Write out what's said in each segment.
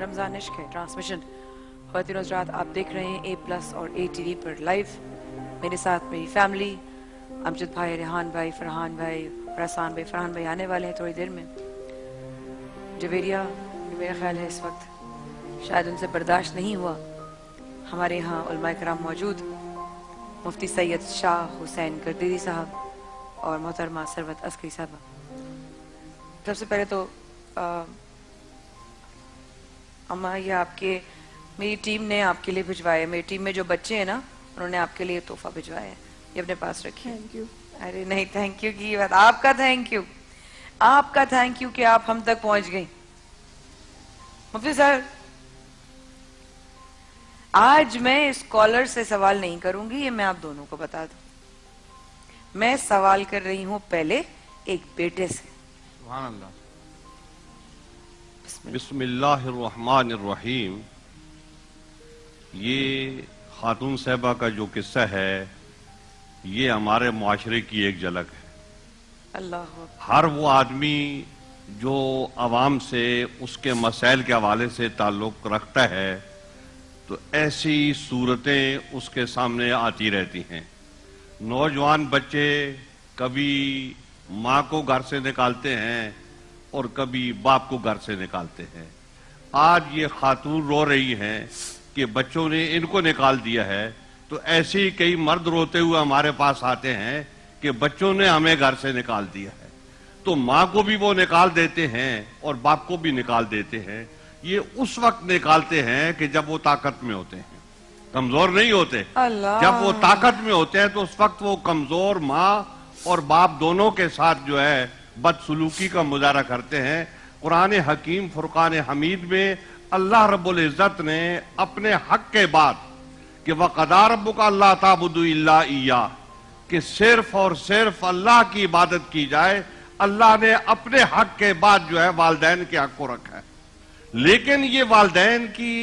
رمضان عشق ہے ٹرانسمیشن خواتین و حضرات آپ دیکھ رہے ہیں A+ اور ATV پر لائیو. میرے ساتھ میری فیملی، امجد بھائی، ریحان بھائی، فرحان بھائی اور احسان بھائی. فرحان بھائی آنے والے ہیں تھوڑی دیر میں. جویریہ میرا خیال ہے اس وقت شاید ان سے برداشت نہیں ہوا. ہمارے یہاں علماء کرام موجود، مفتی سید شاہ حسین گردیری صاحب اور محترمہ ثروت عسکری صاحبہ. سب سے پہلے تو اما یہ آپ کے میری ٹیم نے آپ کے لیے بھجوائے. میری ٹیم میں جو بچے ہیں نا انہوں نے آپ کے لیے تحفہ بھجوایا ہے، یہ اپنے پاس رکھیے. Thank you. ارے نہیں تھینک یو کی بات، آپ کا تھینک یو، آپ کا تھینک یو کہ آپ ہم تک پہنچ گئی. مفتی صاحب آج میں اسکالر سے سوال نہیں کروں گی، یہ میں آپ دونوں کو بتا دوں. میں سوال کر رہی ہوں پہلے ایک بیٹے سے. سبحان اللہ. بسم اللہ الرحمن الرحیم. یہ خاتون صاحبہ کا جو قصہ ہے یہ ہمارے معاشرے کی ایک جھلک ہے. اللہ ہر وہ آدمی جو عوام سے اس کے مسائل کے حوالے سے تعلق رکھتا ہے تو ایسی صورتیں اس کے سامنے آتی رہتی ہیں. نوجوان بچے کبھی ماں کو گھر سے نکالتے ہیں اور کبھی باپ کو گھر سے نکالتے ہیں. آج یہ خاتون رو رہی ہیں کہ بچوں نے ان کو نکال دیا ہے، تو ایسے ہی کئی مرد روتے ہوئے ہمارے پاس آتے ہیں کہ بچوں نے ہمیں گھر سے نکال دیا ہے. تو ماں کو بھی وہ نکال دیتے ہیں اور باپ کو بھی نکال دیتے ہیں. یہ اس وقت نکالتے ہیں کہ جب وہ طاقت میں ہوتے ہیں، کمزور نہیں ہوتے. اللہ. جب وہ طاقت میں ہوتے ہیں تو اس وقت وہ کمزور ماں اور باپ دونوں کے ساتھ جو ہے بدسلوکی کا مظاہرہ کرتے ہیں. قرآن حکیم فرقان حمید میں اللہ رب العزت نے اپنے حق کے بعد کہ وَقَضَىٰ رَبُّكَ أَلَّا تَعْبُدُوا إِلَّا إِيَّاهُ کہ صرف اور صرف اللہ کی عبادت کی جائے، اللہ نے اپنے حق کے بعد جو ہے والدین کے حق کو رکھا ہے. لیکن یہ والدین کی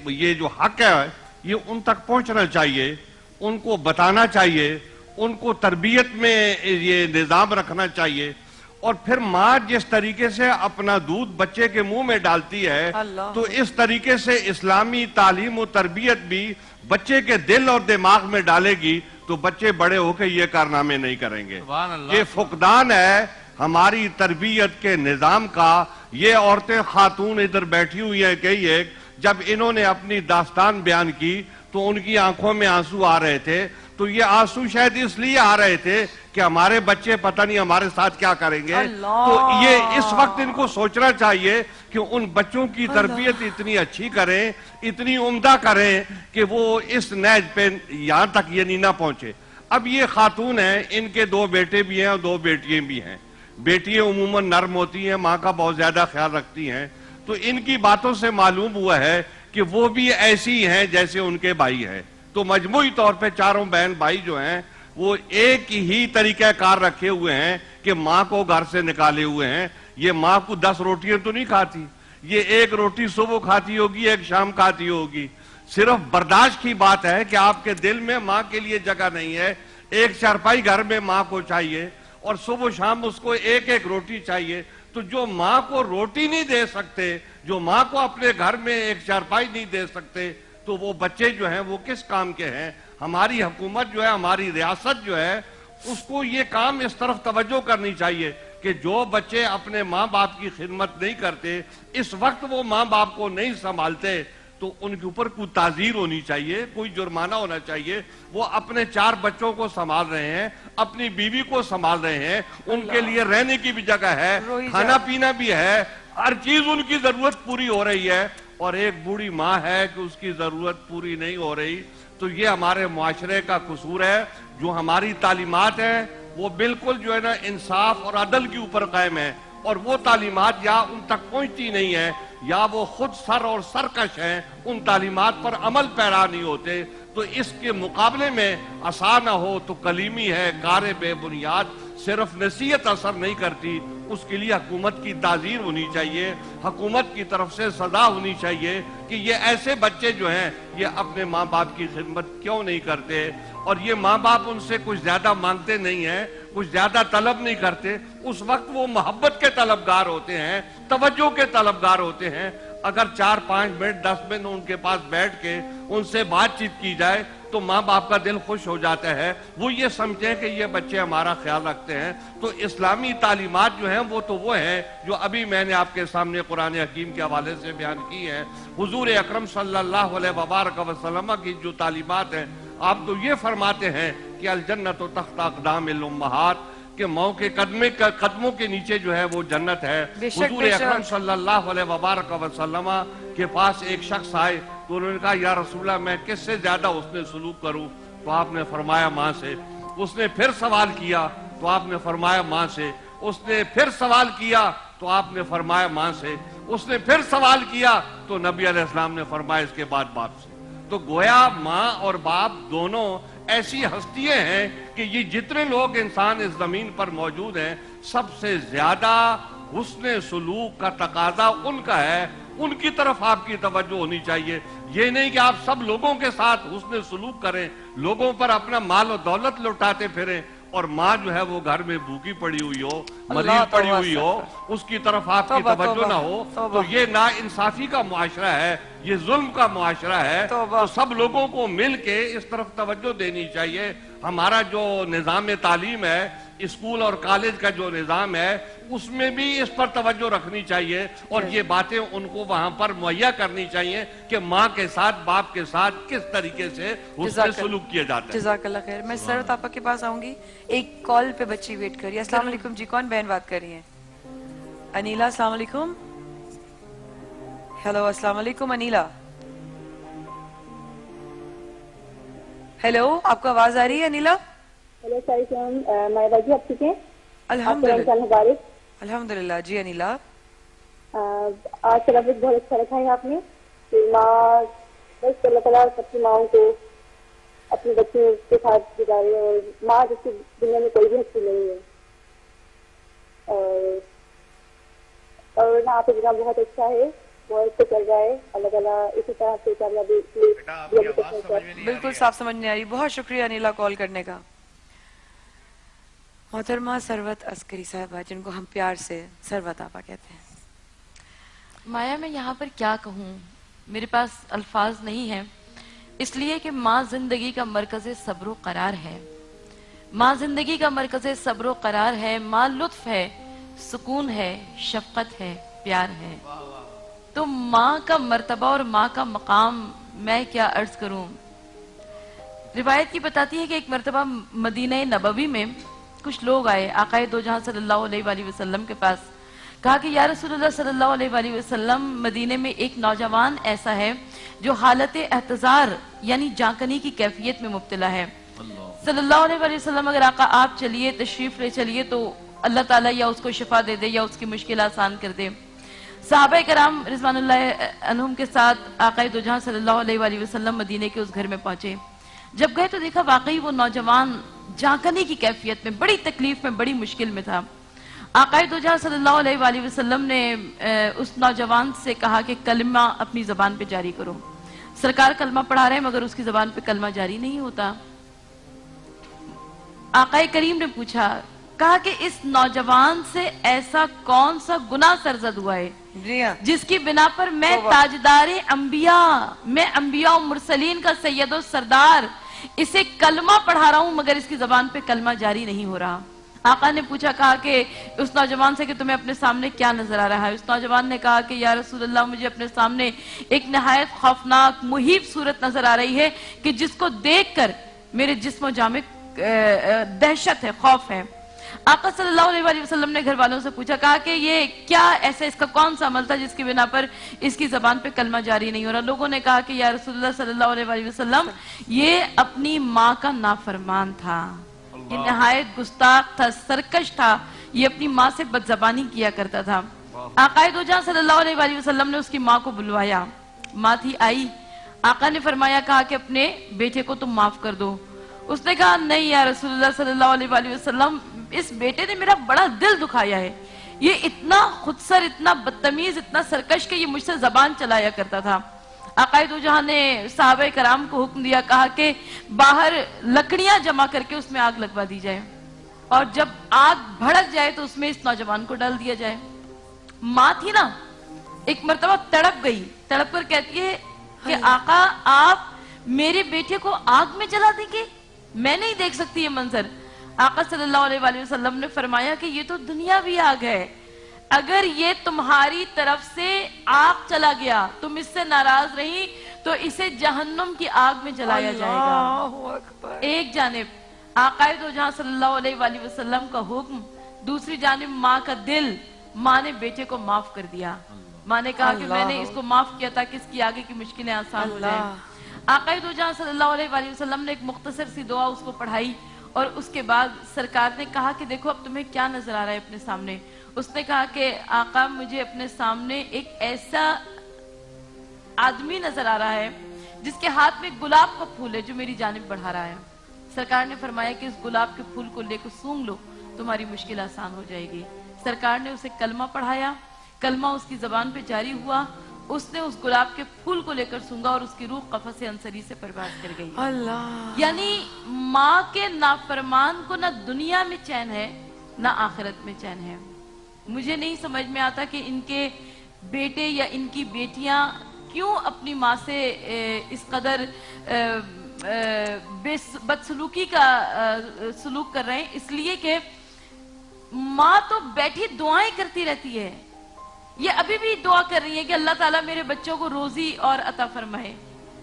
یہ جو حق ہے یہ ان تک پہنچنا چاہیے، ان کو بتانا چاہیے، ان کو تربیت میں یہ نظام رکھنا چاہیے. اور پھر ماں جس طریقے سے اپنا دودھ بچے کے منہ میں ڈالتی ہے تو اس طریقے سے اسلامی تعلیم و تربیت بھی بچے کے دل اور دماغ میں ڈالے گی تو بچے بڑے ہو کے یہ کارنامے نہیں کریں گے. یہ فقدان ہے ہماری تربیت کے نظام کا. یہ عورتیں خاتون ادھر بیٹھی ہوئی ہیں کئی ایک، جب انہوں نے اپنی داستان بیان کی تو ان کی آنکھوں میں آنسو آ رہے تھے. تو یہ آنسو شاید اس لیے آ رہے تھے کہ ہمارے بچے پتہ نہیں ہمارے ساتھ کیا کریں گے. تو یہ اس وقت ان کو سوچنا چاہیے کہ ان بچوں کی تربیت اتنی اچھی کریں، اتنی عمدہ کریں کہ وہ اس نیج پہ یہاں تک یہ نہیں نہ پہنچے. اب یہ خاتون ہیں، ان کے 2 بیٹے بھی ہیں اور 2 بیٹیاں بھی ہیں. بیٹیاں عموماً نرم ہوتی ہیں، ماں کا بہت زیادہ خیال رکھتی ہیں. تو ان کی باتوں سے معلوم ہوا ہے کہ وہ بھی ایسی ہیں جیسے ان کے بھائی ہیں. تو مجموعی طور پہ چاروں بہن بھائی جو ہیں وہ ایک ہی طریقہ کار رکھے ہوئے ہیں کہ ماں کو گھر سے نکالے ہوئے ہیں. یہ ماں کو 10 روٹیاں تو نہیں کھاتی، یہ 1 روٹی صبح کھاتی ہوگی، 1 شام کھاتی ہوگی. صرف برداشت کی بات ہے کہ آپ کے دل میں ماں کے لیے جگہ نہیں ہے. 1 چارپائی گھر میں ماں کو چاہیے اور صبح شام اس کو 1 روٹی چاہیے. تو جو ماں کو روٹی نہیں دے سکتے، جو ماں کو اپنے گھر میں 1 چارپائی نہیں دے سکتے، تو وہ بچے جو ہیں وہ کس کام کے ہیں؟ ہماری حکومت جو ہے، ہماری ریاست جو ہے، اس کو یہ کام اس طرف توجہ کرنی چاہیے کہ جو بچے اپنے ماں باپ کی خدمت نہیں کرتے، اس وقت وہ ماں باپ کو نہیں سنبھالتے، تو ان کے اوپر کوئی تعزیر ہونی چاہیے، کوئی جرمانہ ہونا چاہیے. وہ اپنے 4 بچوں کو سنبھال رہے ہیں، اپنی بیوی کو سنبھال رہے ہیں، ان کے لیے رہنے کی بھی جگہ ہے، کھانا پینا بھی ہے، ہر چیز ان کی ضرورت پوری ہو رہی ہے. اور ایک بوڑھی ماں ہے کہ اس کی ضرورت پوری نہیں ہو رہی. تو یہ ہمارے معاشرے کا قصور ہے. جو ہماری تعلیمات ہیں وہ بالکل جو ہے نا انصاف اور عدل کے اوپر قائم ہے، اور وہ تعلیمات یا ان تک پہنچتی نہیں ہے یا وہ خود سر اور سرکش ہیں، ان تعلیمات پر عمل پیرا نہیں ہوتے. تو اس کے مقابلے میں عصا نہ ہو تو کلیمی ہے کار بے بنیاد. صرف نصیحت اثر نہیں کرتی، اس کے لیے حکومت کی تعزیر ہونی چاہیے، حکومت کی طرف سے سزا ہونی چاہیے کہ یہ ایسے بچے جو ہیں یہ اپنے ماں باپ کی خدمت کیوں نہیں کرتے. اور یہ ماں باپ ان سے کچھ زیادہ مانگتے نہیں ہیں، کچھ زیادہ طلب نہیں کرتے. اس وقت وہ محبت کے طلبگار ہوتے ہیں، توجہ کے طلبگار ہوتے ہیں. اگر 4-5 منٹ 10 منٹ ان کے پاس بیٹھ کے ان سے بات چیت کی جائے تو ماں باپ کا دل خوش ہو جاتا ہے. وہ یہ سمجھیں کہ یہ بچے ہمارا خیال رکھتے ہیں. تو اسلامی تعلیمات جو ہیں وہ ہیں جو ابھی میں نے آپ کے سامنے قرآن حکیم کے حوالے سے بیان کی ہیں. حضور اکرم صلی اللہ علیہ وبارک وسلم کی جو تعلیمات ہیں، آپ تو یہ فرماتے ہیں کہ الجنت تحت اقدام الامہات، کہ ماں کے قدموں کے نیچے جو ہے وہ جنت ہے. حضور اکرم صلی اللہ علیہ وبارک وسلم کے پاس ایک شخص آئے تو انہوں نے کہا یا رسول اللہ میں کس سے زیادہ حسن سلوک کروں؟ تو آپ نے فرمایا ماں سے. اس نے پھر سوال کیا تو آپ نے فرمایا ماں سے. اس نے پھر سوال کیا تو آپ نے فرمایا ماں سے. اس نے پھر سوال کیا تو نبی علیہ السلام نے فرمایا اس کے بعد باپ سے. تو گویا ماں اور باپ دونوں ایسی ہستیاں ہیں کہ یہ جتنے لوگ انسان اس زمین پر موجود ہیں، سب سے زیادہ حسن سلوک کا تقاضا ان کا ہے. ان کی طرف آپ کی توجہ ہونی چاہیے. یہ نہیں کہ آپ سب لوگوں کے ساتھ حسن سلوک کریں، لوگوں پر اپنا مال و دولت لوٹاتے پھریں، اور ماں جو ہے وہ گھر میں بھوکی پڑی ہوئی ہو، مریض پڑی ہوئی ہو، اس کی طرف آپ کی توجہ نہ ہو. تو یہ نا انصافی کا معاشرہ ہے، یہ ظلم کا معاشرہ ہے. تو سب لوگوں کو مل کے اس طرف توجہ دینی چاہیے. ہمارا جو نظام تعلیم ہے، اسکول اور کالج کا جو نظام ہے، اس میں بھی اس پر توجہ رکھنی چاہیے اور یہ باتیں ان کو وہاں پر مہیا کرنی چاہیے کہ ماں کے ساتھ باپ کے ساتھ کس طریقے سے حسن سلوک کیا جاتا ہے. جزاک اللہ خیر. میں سرورت آپا کے پاس آؤں گی. ایک کال پہ بچی ویٹ کر رہی ہے. السلام علیکم جی، کون بہن بات کر رہی ہیں؟ انیلا. السلام علیکم. ہیلو السلام علیکم انیلا. ہیلو، آپ کو آواز آ رہی ہے انیلا؟ ہیلو السلام مائبہ جی، آپ ٹھیک ہیں؟ الحمدللہ مبارک. الحمدللہ. جی انیلا، آج کا ٹاپک بہت اچھا رکھا ہے آپ نے کہ ماں، بس اللہ تعالیٰ سب کی ماؤں کو اپنے بچوں کے ساتھ گزارے، اور ماں جس کی دنیا میں کوئی بھی ہستی نہیں ہے. اور نا آپ کا جناب بہت اچھا ہے، بہت اچھا چل رہا ہے. اللہ تعالیٰ اسی طرح سے کامیابی. بالکل صاف سمجھ نہیں آ رہی. بہت شکریہ انیلا کال کرنے کا. محترمہ سروت عسکری صاحبہ، جن کو ہم پیار سے سروت آپا کہتے ہیں. مایا، میں یہاں پر کیا کہوں، میرے پاس الفاظ نہیں ہیں، اس لیے کہ ماں زندگی کا مرکز صبر و قرار ہے. ماں زندگی کا مرکز صبر و قرار ہے. ماں لطف ہے، سکون ہے، شفقت ہے، پیار ہے. تو ماں کا مرتبہ اور ماں کا مقام میں کیا عرض کروں. روایت کی بتاتی ہے کہ ایک مرتبہ مدینہ نبوی میں کچھ لوگ آئے آقا دو جہاں صلی اللہ علیہ وآلہ وسلم کے پاس. کہا کہ یا رسول اللہ صلی اللہ علیہ وآلہ وسلم، مدینے میں ایک نوجوان ایسا ہے جو حالت احتضار یعنی جانکنی کی کیفیت میں مبتلا ہے. صلی اللہ علیہ وآلہ وسلم، اگر آقا آپ چلیے، تشریف لے چلیے تو اللہ تعالیٰ یا اس کو شفا دے دے یا اس کی مشکل آسان کر دے. صحابہ کرام رضوان اللہ عنہم کے ساتھ آقا دو جہاں صلی اللہ علیہ وآلہ وسلم مدینے کے اس گھر میں پہنچے. جب گئے تو دیکھا واقعی وہ نوجوان جانکنی کی کیفیت میں، بڑی تکلیف میں، بڑی مشکل میں تھا. آقا دو جہاں صلی اللہ علیہ وآلہ وسلم نے اس نوجوان سے کہا کہ کلمہ اپنی زبان پہ جاری کرو. سرکار کلمہ پڑھا رہے ہیں مگر اس کی زبان پہ کلمہ جاری نہیں ہوتا. آقا کریم نے پوچھا، کہا کہ اس نوجوان سے ایسا کون سا گناہ سرزد ہوا ہے جس کی بنا پر میں تاجدار انبیاء، میں انبیاء و مرسلین کا سید و سردار، اسے کلمہ پڑھا رہا ہوں مگر اس کی زبان پہ کلمہ جاری نہیں ہو رہا. آقا نے پوچھا، کہا کہ اس نوجوان سے کہ تمہیں اپنے سامنے کیا نظر آ رہا ہے. اس نوجوان نے کہا کہ یا رسول اللہ، مجھے اپنے سامنے ایک نہایت خوفناک مہیب صورت نظر آ رہی ہے کہ جس کو دیکھ کر میرے جسم و جان میں دہشت ہے، خوف ہے. آقا صلی اللہ علیہ وآلہ وسلم نے گھر والوں سے پوچھا، کہا کہ یہ کیا ایسا، اس کا کون سا عمل تھا جس کی بنا پر اس کی زبان پہ کلمہ جاری نہیں ہو رہا. لوگوں نے کہا کہ یا رسول اللہ صلی اللہ علیہ وآلہ وسلم، یہ اپنی ماں کا نافرمان تھا، یہ نہایت گستاخ تھا، سرکش تھا، یہ اپنی ماں سے بدزبانی کیا کرتا تھا. آقا دو جہاں صلی اللہ علیہ وآلہ وسلم نے اس کی ماں کو بلوایا. ماں تھی آئی. آقا نے فرمایا، کہا کہ اپنے بیٹے کو تم معاف کر دو. اس نے کہا نہیں یا رسول اللہ صلی اللہ علیہ وآلہ وسلم، اس بیٹے نے میرا بڑا دل دکھایا ہے. یہ اتنا خودسر، اتنا بدتمیز، اتنا سرکش کہ یہ مجھ سے زبان چلایا کرتا تھا. آقا دو جہاں نے صحابہ کرام کو حکم دیا، کہا کہ باہر لکڑیاں جمع کر کے اس میں آگ لگوا دی جائے اور جب آگ بھڑک جائے تو اس میں اس نوجوان کو ڈال دیا جائے. ماں تھی نا، ایک مرتبہ تڑپ گئی, تڑپ کر کہتی ہے کہ آقا آپ میرے بیٹے کو آگ میں جلا دیں گے, میں نہیں دیکھ سکتی یہ منظر. آقا صلی اللہ علیہ وآلہ وسلم نے فرمایا کہ یہ تو دنیاوی آگ ہے, اگر یہ تمہاری طرف سے آگ چلا گیا, تم اس سے ناراض رہی, تو اسے جہنم کی آگ میں جلایا جائے گا. اللہ اکبر. ایک جانب آقا دو جہاں صلی اللہ علیہ وآلہ وسلم کا حکم, دوسری جانب ماں کا دل. ماں نے بیٹے کو معاف کر دیا, ماں نے کہا کہ میں نے اس کو معاف کیا تاکہ اس کی آگے کی مشکلیں آسان ہو جائیں. آقا دو جہاں صلی اللہ علیہ وآلہ وسلم نے ایک مختصر سی دعا اس کو پڑھائی, اور اس کے بعد سرکار نے کہا کہ دیکھو اب تمہیں کیا نظر آ رہا ہے اپنے سامنے. اس نے کہا کہ آقا مجھے اپنے سامنے ایک ایسا آدمی نظر آ رہا ہے جس کے ہاتھ میں گلاب کا پھول ہے جو میری جانب بڑھا رہا ہے. سرکار نے فرمایا کہ اس گلاب کے پھول کو لے کر سونگ لو, تمہاری مشکل آسان ہو جائے گی. سرکار نے اسے کلمہ پڑھایا, کلمہ اس کی زبان پہ جاری ہوا, اس نے اس گلاب کے پھول کو لے کر سونگا اور اس کی روح قفس انصری سے پرواز کر گئی. اللہ. یعنی ماں کے نافرمان کو نہ دنیا میں چین ہے نہ آخرت میں چین ہے. مجھے نہیں سمجھ میں آتا کہ ان کے بیٹے یا ان کی بیٹیاں کیوں اپنی ماں سے اس قدر بدسلوکی کا سلوک کر رہے ہیں. اس لیے کہ ماں تو بیٹھی دعائیں کرتی رہتی ہے, یہ ابھی بھی دعا کر رہی ہے کہ اللہ تعالیٰ میرے بچوں کو روزی اور عطا فرمائے.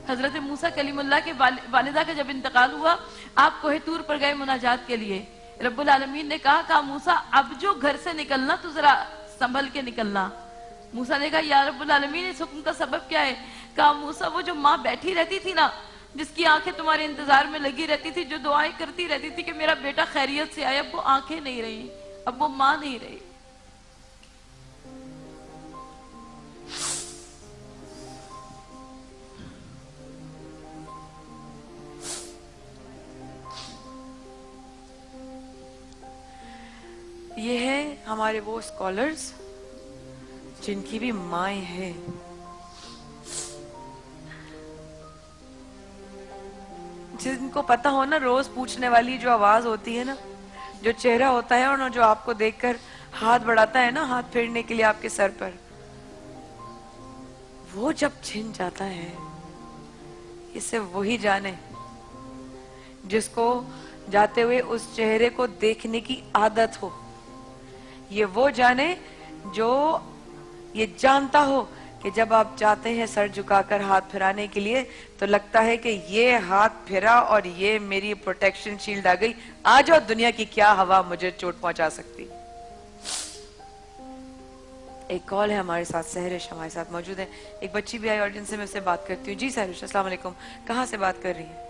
حضرت موسیٰ کلیم اللہ کے والدہ کا جب انتقال ہوا, آپ کوہ طور پر گئے مناجات کے لیے. رب العالمین نے کہا موسیٰ اب جو گھر سے نکلنا تو ذرا سنبھل کے نکلنا. موسیٰ نے کہا یا رب العالمین اس حکم کا سبب کیا ہے؟ کہا موسیٰ وہ جو ماں بیٹھی رہتی تھی نا, جس کی آنکھیں تمہارے انتظار میں لگی رہتی تھی, جو دعائیں کرتی رہتی تھی کہ میرا بیٹا خیریت سے آئے, اب وہ آنکھیں نہیں رہی, اب وہ ماں نہیں رہی. یہ ہے ہمارے وہ اسکالرز جن کی بھی مائیں ہیں. جن کو پتہ ہو نا, روز پوچھنے والی جو آواز ہوتی ہے نا, جو چہرہ ہوتا ہے, اور جو آپ کو دیکھ کر ہاتھ بڑھاتا ہے نا ہاتھ پھیرنے کے لیے آپ کے سر پر, وہ جب چھن جاتا ہے, اسے وہی جانے جس کو جاتے ہوئے اس چہرے کو دیکھنے کی عادت ہو. یہ وہ جانے جو یہ جانتا ہو کہ جب آپ چاہتے ہیں سر جھکا کر ہاتھ پھرانے کے لیے تو لگتا ہے کہ یہ ہاتھ پھرا اور یہ میری پروٹیکشن شیلڈ آ گئی, آ جاؤ دنیا کی کیا ہوا مجھے چوٹ پہنچا سکتی. ایک کال ہے ہمارے ساتھ, سہرش ہمارے ساتھ موجود ہے. ایک بچی بھی آئی آڈینس سے, میں اس سے بات کرتی ہوں. جی سہرش, السلام علیکم, کہاں سے بات کر رہی ہیں؟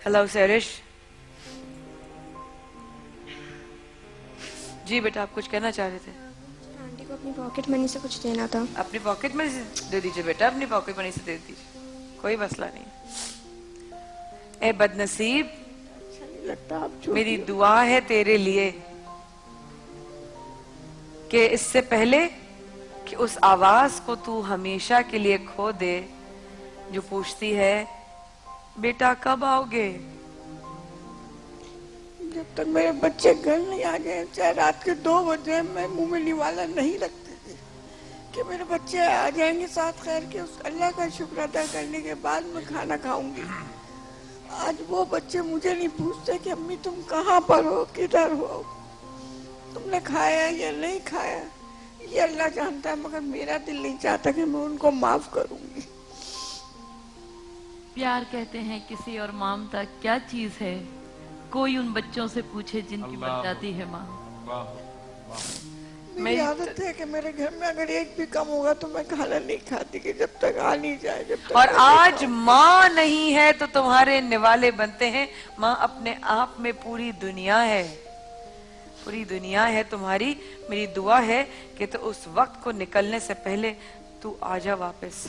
ہیلو سہرش. جی بیٹا آپ کچھ کہنا چاہ رہے تھے؟ آنٹی کو اپنی پاکٹ منی سے کچھ دینا تھا. اپنی پاکٹ منی سے دے دیجئے بیٹا, اپنی پاکٹ منی سے دے دیجئے, کوئی مسئلہ نہیں. اے بد نصیب, میری دعا ہے تیرے لیے کہ اس سے پہلے کہ اس آواز کو تو ہمیشہ کے لیے کھو دے جو پوچھتی ہے بیٹا کب آؤ گے. جب تک میرے بچے گھر نہیں آ گئے, چاہے رات کے 2 بجے, میں منہ میں نوالا نہیں رکھتی تھی کہ میرے بچے آ جائیں گے ساتھ خیر کے, اس اللہ کا شکر ادا کرنے کے بعد میں کھانا کھاؤں گی. آج وہ بچے مجھے نہیں پوچھتے کہ امی تم کہاں پر ہو, کدھر ہو, تم نے کھایا یا نہیں کھایا, یہ اللہ جانتا ہے, مگر میرا دل نہیں چاہتا کہ میں ان کو معاف کروں گی. پیار کہتے ہیں کسی اور مامتا کیا چیز ہے, کوئی ان بچوں سے پوچھے جن کی بن جاتی ہے ماں. میری عادت ہے کہ میرے گھر میں اگر ایک بھی کم ہوگا تو میں کھانا نہیں کھاتی کہ جب تک آ نہیں جائے, جب تک. اور آج ماں نہیں ہے تو تمہارے نوالے بنتے ہیں. ماں اپنے آپ میں پوری دنیا ہے, پوری دنیا ہے تمہاری. میری دعا ہے کہ تو اس وقت کو نکلنے سے پہلے تو آ جا واپس,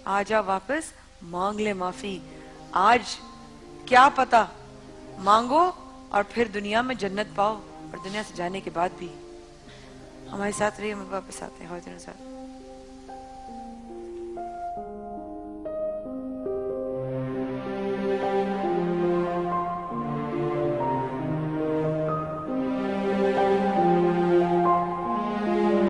آ جا واپس, مانگ لے معافی. آج کیا پتا مانگو اور پھر دنیا میں جنت پاؤ, اور دنیا سے جانے کے بعد بھی ہمارے ساتھ رہیے. ہم واپس آتے ہیں خواتین کے ساتھ.